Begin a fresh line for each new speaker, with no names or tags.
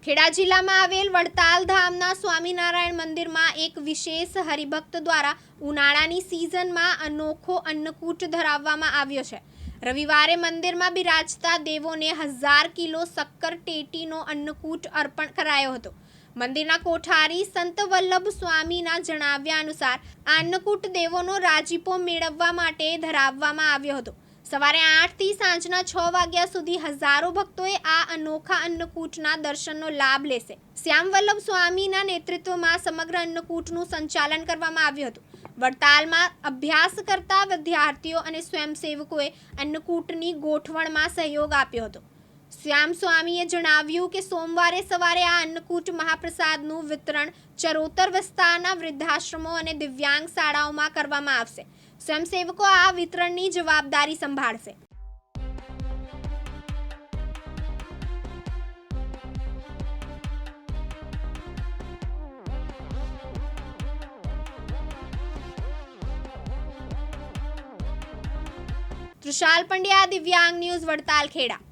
ખેડા જિલ્લામાં આવેલ વડતાલ ધામના સ્વામિનારાયણ મંદિરમાં એક વિશેષ હરિભક્ત દ્વારા ઉનાળાની સિઝનમાં અનોખો અન્નકૂટ ધરાવવામાં આવ્યો છે। રવિવારે મંદિરમાં બિરાજતા દેવોને 1000 કિલો શક્કર ટેટીનો અન્નકૂટ અર્પણ કરાયો હતો। મંદિરના કોઠારી સંત વલ્લભ સ્વામીના જણાવ્યા અનુસાર આ અન્નકૂટ દેવોનો રાજીપો મેળવવા માટે ધરાવવામાં આવ્યો હતો। સવારે 8 થી સાંજના 6 વાગ્યા સુધી હજારો ભક્તોએ આ અનોખા અન્નકૂટના દર્શનનો લાભ લેશે। શ્યામ વલ્લભ સ્વામીના નેતૃત્વમાં સમગ્ર અન્નકૂટનું સંચાલન કરવામાં આવ્યું હતું। વડતાલમાં અભ્યાસ કરતા વિદ્યાર્થીઓ અને સ્વયંસેવકોએ અન્નકૂટની ગોઠવણમાં સહયોગ આપ્યો હતો। શ્યામ સ્વામીએ જણાવ્યું કે સોમવારે સવારે આ અન્નકૂટ મહાપ્રસાદનું વિતરણ ચરોતર વિસ્તારના વૃદ્ધાશ્રમો અને દિવ્યાંગ શાળાઓમાં કરવામાં આવશે। સ્વયંસેવકો આ વિતરણની જવાબદારી સંભાળશે। તૃષાલ પંડ્યા, દિવ્યાંગ ન્યૂઝ, વડતાલ, ખેડા।